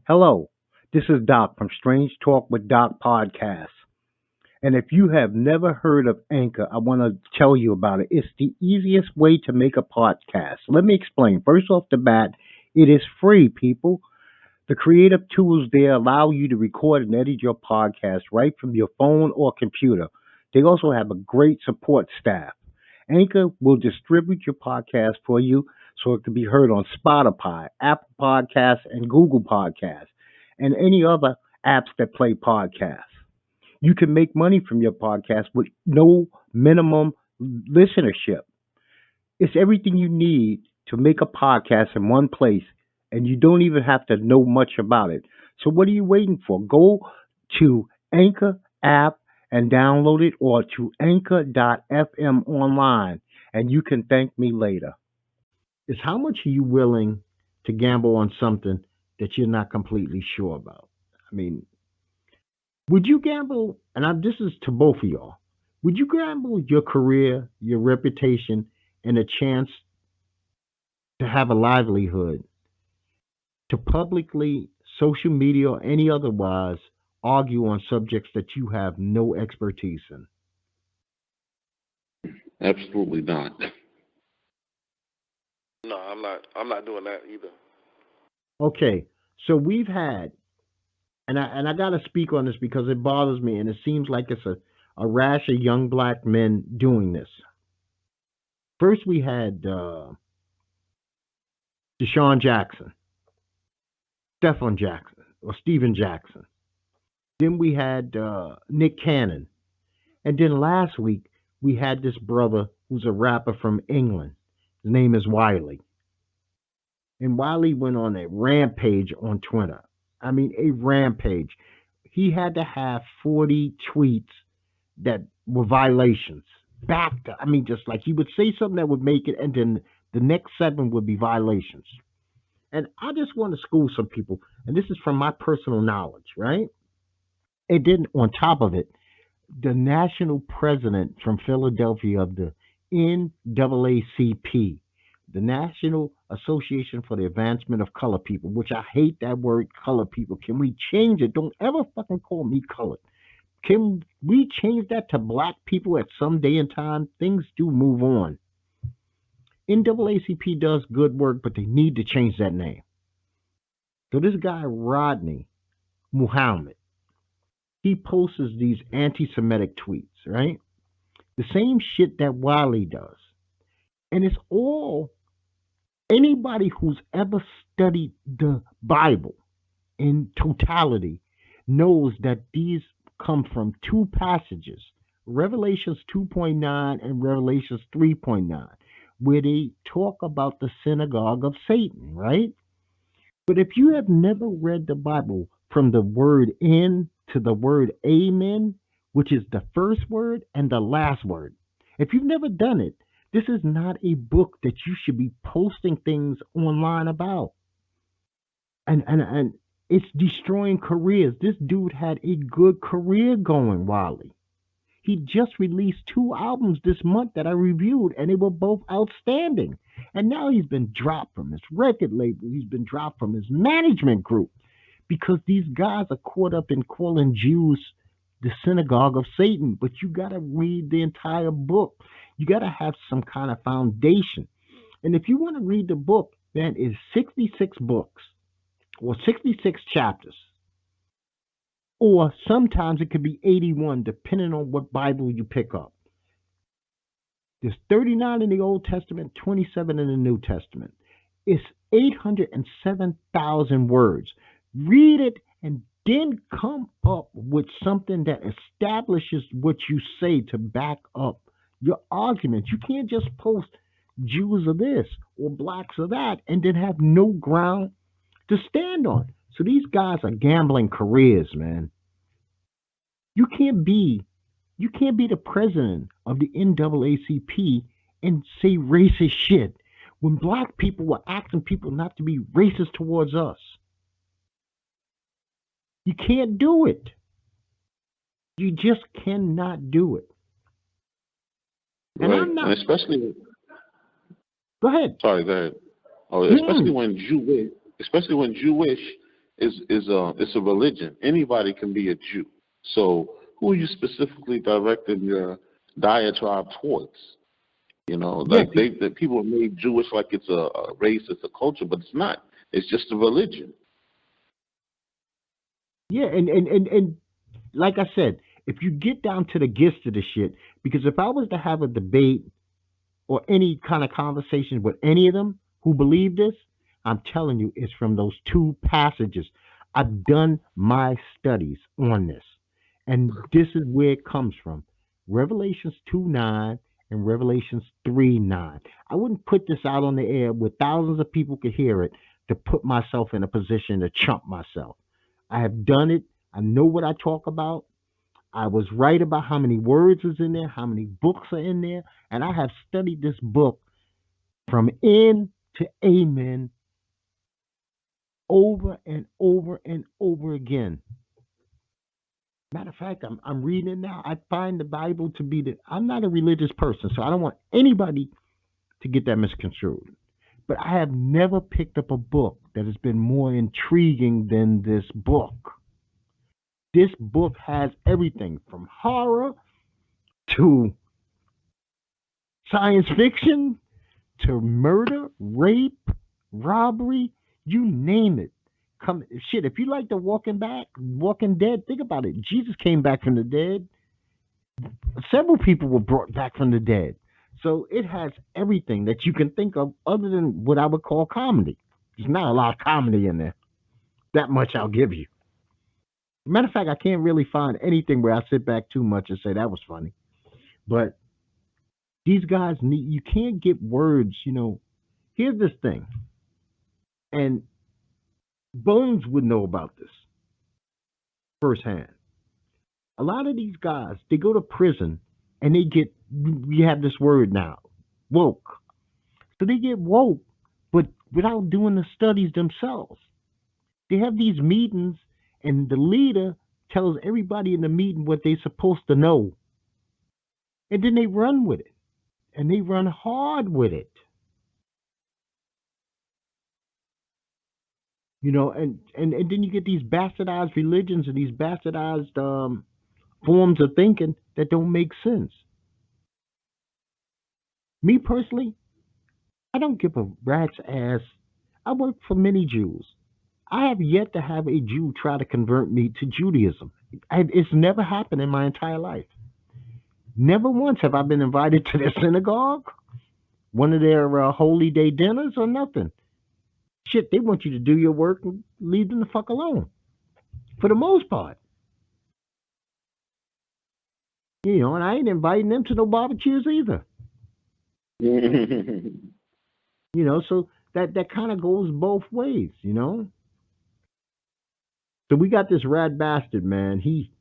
Hello, this is Doc from Strange Talk with Doc Podcast. And if you have never heard of Anchor, I want to tell you about it. It's the easiest way to make a podcast. Let me explain. First off the bat, it is free, people. The creative tools there allow you to record and edit your podcast right from your phone or computer. They also have a great support staff. Anchor will distribute your podcast for you so it can be heard on Spotify, Apple Podcasts, and Google Podcasts, and any other apps that play podcasts. You can make money from your podcast with no minimum listenership. It's everything you need to make a podcast in one place, and you don't even have to know much about it. So, what are you waiting for? Go to Anchor app and download it, or to anchor.fm online, and you can thank me later. Is how much are you willing to gamble on something that you're not completely sure about? I mean, would you gamble? This is to both of y'all. Would you gamble your career, your reputation, and a chance to have a livelihood to publicly, social media, or any otherwise, argue on subjects that you have no expertise in? Absolutely not. No, I'm not. I'm not doing that either. Okay, so we've had, and I got to speak on this because it bothers me, and it seems like it's a rash of young black men doing this. First, we had deseanjackson, stephonjackson, or Stephen Jackson. Then we had Nick Cannon. And then last week, we had this brother who's a rapper from England. His name is Wiley. And Wiley went on a rampage on Twitter. I mean, a rampage. He had to have 40 tweets that were violations. Back to, just like he would say something that would make it, and then the next 7 would be violations. And I just want to school some people, and this is from my personal knowledge, right? And then on top of it, the national president from Philadelphia of the NAACP, the National Association for the Advancement of Color People, which I hate that word, color people. Can we change it? Don't ever fucking call me colored. Can we change that to black people at some day and time? Things do move on. NAACP does good work, but they need to change that name. So this guy, Rodney Muhammad, he posts these anti-Semitic tweets, right? The same shit that Wiley does. And it's all, anybody who's ever studied the Bible in totality knows that these come from 2 passages, Revelations 2.9 and Revelations 3.9, where they talk about the synagogue of Satan, right? But if you have never read the Bible from the word in to the word amen, which is the first word and the last word, if you've never done it, this is not a book that you should be posting things online about. And it's destroying careers. This dude had a good career going, Wiley. He just released 2 albums this month that I reviewed, and they were both outstanding. And now he's been dropped from his record label. He's been dropped from his management group because these guys are caught up in calling Jews the synagogue of Satan. But you got to read the entire book. You got to have some kind of foundation. And if you want to read the book, that is 66 books or 66 chapters. Or sometimes it could be 81, depending on what Bible you pick up. There's 39 in the Old Testament, 27 in the New Testament. It's 807,000 words. Read it and then come up with something that establishes what you say to back up your argument. You can't just post Jews are this or blacks are that and then have no ground to stand on. So these guys are gambling careers, man. You can't be the president of the NAACP and say racist shit when black people were asking people not to be racist towards us. You can't do it. You just cannot do it. And Right. I'm not. And especially. Go ahead. Sorry, go ahead. Oh, especially when Jewish it's a religion. Anybody can be a Jew. So who are you specifically directing your diatribe towards? You know, Yeah, like the people have made Jewish like it's a race, it's a culture, but it's not. It's just a religion. yeah, and like I said, if you get down to the gist of the shit, because if I was to have a debate or any kind of conversation with any of them who believe this, I'm telling you, it's from those two passages. I've done my studies on this, and this is where it comes from. Revelations 2:9 and Revelations 3:9. I wouldn't put this out on the air where thousands of people could hear it to put myself in a position to chump myself. I have done it. I know what I talk about. I was right about how many words is in there, how many books are in there, and I have studied this book from end to amen over and over and over again. Matter of fact, I'm reading it now. I find the Bible to be the. I'm not a religious person, so I don't want anybody to get that misconstrued. But I have never picked up a book that has been more intriguing than this book. This book has everything from horror to science fiction to murder, rape, robbery, you name it. Come shit, if you like the Walking Dead, think about it. Jesus came back from the dead. Several people were brought back from the dead. So it has everything that you can think of other than what I would call comedy. There's not a lot of comedy in there. That much I'll give you. Matter of fact, I can't really find anything where I sit back too much and say that was funny. But these guys need you can't get words, Here's this thing. And Bones would know about this firsthand. A lot of these guys, they go to prison and they get, we have this word now, woke. So they get woke, but without doing the studies themselves. They have these meetings and the leader tells everybody in the meeting what they're supposed to know. And then they run with it. And they run hard with it. And then you get these bastardized religions and these bastardized forms of thinking that don't make sense. Me personally, I don't give a rat's ass. I work for many Jews. I have yet to have a Jew try to convert me to Judaism. It's never happened in my entire life. Never once have I been invited to their synagogue, one of their holy day dinners, or nothing. Shit, they want you to do your work and leave them the fuck alone. For the most part. And I ain't inviting them to no barbecues either. So that kind of goes both ways. So we got this rat bastard, man. He